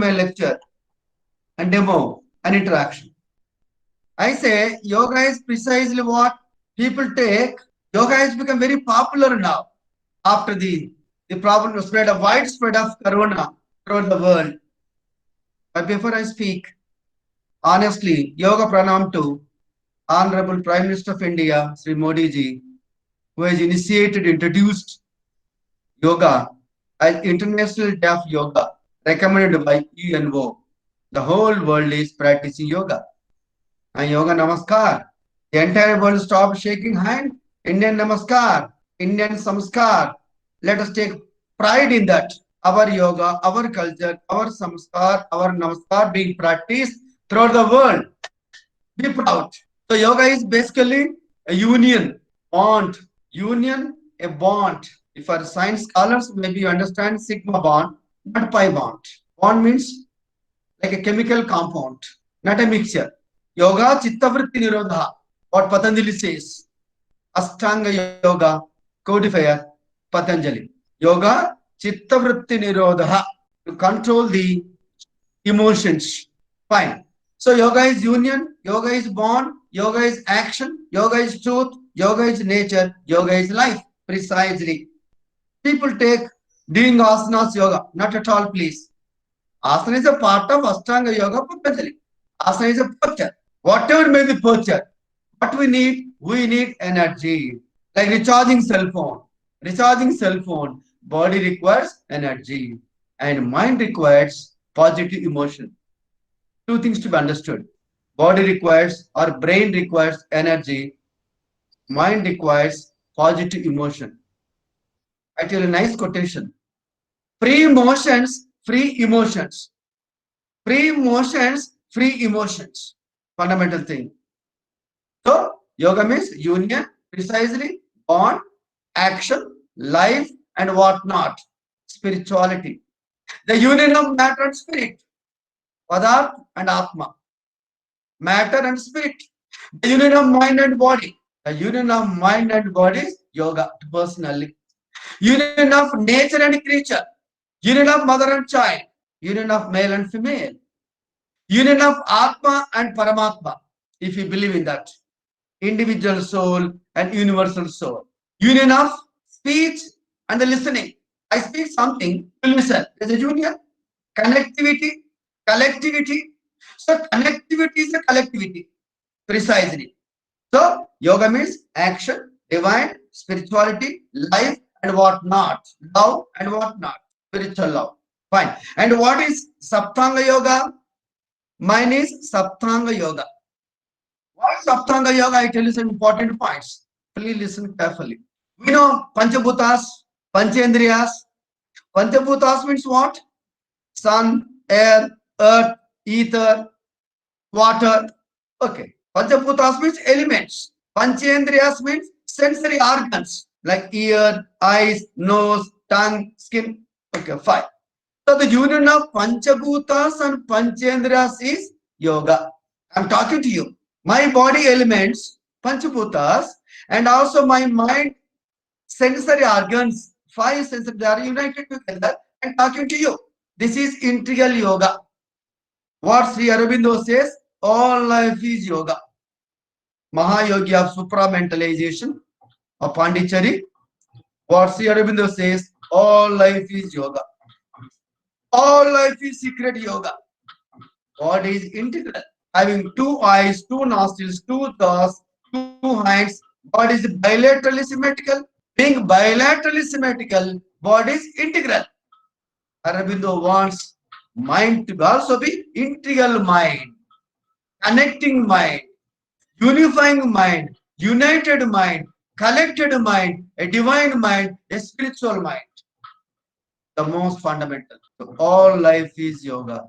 my lecture and demo and interaction. I say yoga is precisely what people take. Yoga has become very popular now after the problem spread of widespread of corona throughout the world. But before I speak, honestly, yoga pranam to Honorable Prime Minister of India, Sri Modi ji, who has introduced yoga as International Day of Yoga, recommended by UNO. The whole world is practicing yoga. And yoga namaskar. The entire world stop shaking hand. Indian namaskar, Indian samskar. Let us take pride in that. Our yoga, our culture, our samskar, our namaskar being practiced throughout the world. Be proud. So yoga is basically a union, bond. Union, a bond. If our science scholars, maybe you understand sigma bond, not pi bond. Bond means like a chemical compound, not a mixture. Yoga chittavritti nirodha, what Patanjali says. Ashtanga yoga, codifier, Patanjali. Yoga chittavritti nirodha, to control the emotions. Fine. So yoga is union, yoga is bond, yoga is action, yoga is truth, yoga is nature, yoga is life. Precisely. People take doing asanas yoga. Not at all, please. Asana is a part of Ashtanga Yoga Patanjali. Asana is a posture. Whatever may be posture, what we need energy. Like recharging cell phone. Recharging cell phone. Body requires energy. And mind requires positive emotion. Two things to be understood. Body requires or brain requires energy. Mind requires positive emotion. I tell you a nice quotation. Free emotions, free emotions. Free emotions, free emotions. Fundamental thing. So, yoga means union, precisely, bond, action, life, and whatnot. Spirituality. The union of matter and spirit. Padarth and Atma. Matter and spirit. The union of mind and body. The union of mind and body is yoga personally. Union of nature and creature. Union of mother and child. Union of male and female. Union of Atma and Paramatma, if you believe in that. Individual soul and universal soul. Union of speech and the listening. I speak something, you listen. There's a union. Connectivity, collectivity. So connectivity is a collectivity, precisely. So yoga means action, divine, spirituality, life, and whatnot. Love and whatnot. Spiritual love. Fine. And what is Saptanga Yoga? Mine is Saptanga Yoga. What is Saptanga Yoga? I tell you some important points. Please listen carefully. We know Panchabhutas, Panchendriyas. Panchabhutas means what? Sun, air, earth, ether, water. Okay. Panchabhutas means elements. Panchendriyas means sensory organs like ear, eyes, nose, tongue, skin. Okay, fine. So the union of Panchabhutas and Panchendriyas is yoga. I'm talking to you. My body elements, Panchabhutas, and also my mind, sensory organs, five sensory, they are united together and talking to you. This is integral yoga. What Sri Aurobindo says, all life is yoga. Mahayogi of supramentalization of Pondicherry. What Sri Aurobindo says, all life is yoga. All life is secret yoga. Body is integral. Having two eyes, two nostrils, two jaws, two hands, body is bilaterally symmetrical. Being bilaterally symmetrical, body is integral. Aurobindo wants mind to also be integral mind, connecting mind, unifying mind, united mind, collected mind, a divine mind, a spiritual mind. The most fundamental. So all life is yoga.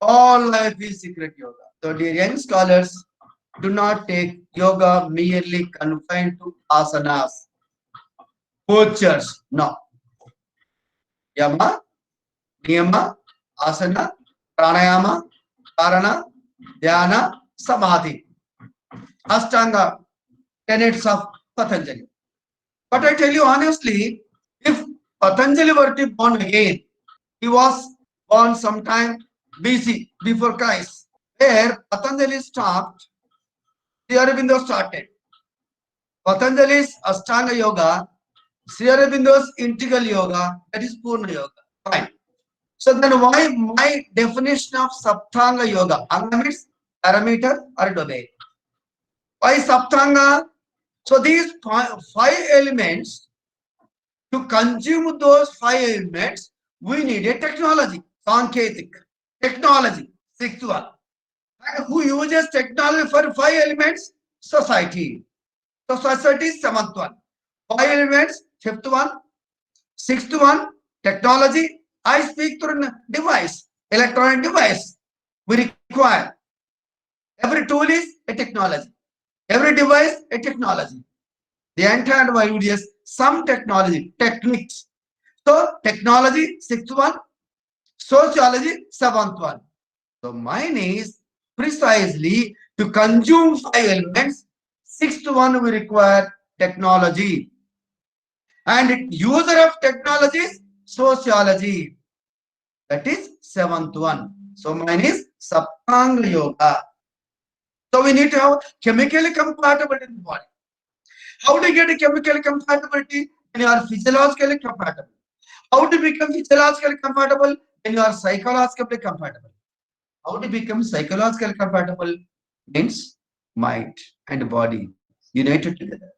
All life is secret yoga. So dear young scholars, do not take yoga merely confined to asanas, postures. No. Yama, niyama, asana, pranayama, karana, dhyana, samadhi. Ashtanga, tenets of Patanjali. But I tell you honestly, if Patanjali were to be born again, he was born sometime BC, before Christ, where Patanjali stopped, Sri Aurobindo started. Patanjali's Ashtanga Yoga, Sri Aurobindo's Integral Yoga, that is Purna Yoga. Fine. So then why my definition of Saptanga Yoga? Anga means parameter or domain. Why Saptanga? So these five elements, to consume those five elements, we need a technology, Sanketik, technology, sixth one. And who uses technology for five elements? Society. So society is seventh one. Five elements, fifth one, sixth one, technology. I speak through a device, electronic device. We require. Every tool is a technology. Every device, a technology. The entire world is some technology, techniques. So technology, sixth one, sociology, seventh one. So mine is precisely to consume five elements. Sixth one we require technology. And user of technology is sociology. That is seventh one. So mine is Saptanga Yoga. So we need to have chemically compatibility in the body. How to get a chemical compatibility? When you are physiologically compatible. How to become physiologically compatible? When you are psychologically compatible. How to become psychologically compatible? Means mind and body united together.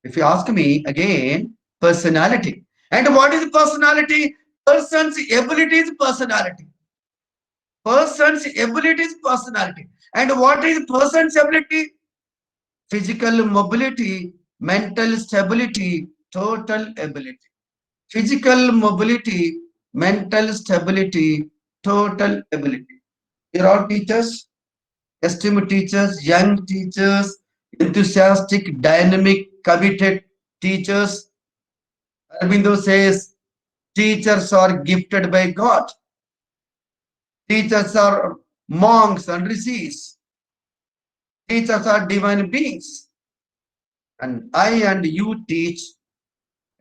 If you ask me again, personality. And what is personality? Person's ability is personality. Person's ability is personality. And what is person's ability? Physical mobility, mental stability, total ability. Physical mobility, mental stability, total ability. Here are teachers, esteemed teachers, young teachers, enthusiastic, dynamic, committed teachers. Aurobindo says, teachers are gifted by God. Teachers are monks and rishis. Teachers are divine beings. And I and you teach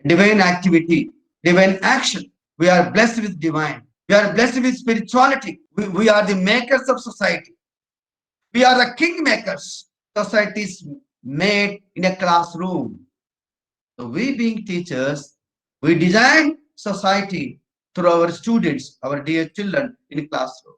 divine activity, divine action. We are blessed with divine. We are blessed with spirituality. We are the makers of society. We are the king makers. Society is made in a classroom. So we being teachers, we design society through our students, our dear children in classroom.